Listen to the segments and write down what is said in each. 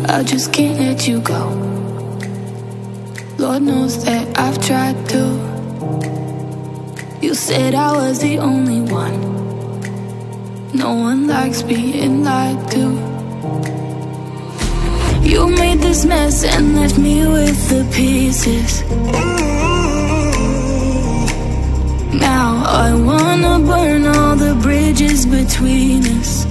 I just can't let you go. Lord knows that I've tried to. You said I was the only one. No one likes being lied to. You made this mess and left me with the pieces. Now I wanna burn all the bridges between us.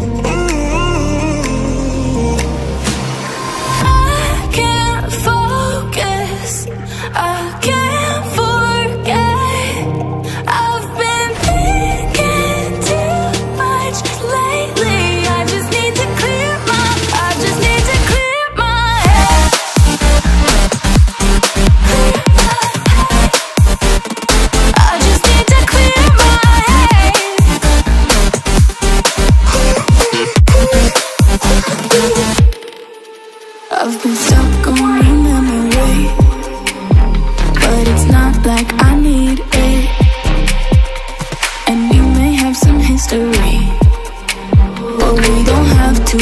I can't focus, I can't forget. I've been thinking too much lately. I just need to clear my head. I just need to clear my head. I've been stuck on your memory, but it's not like I need it. And we may have some history, but we don't have to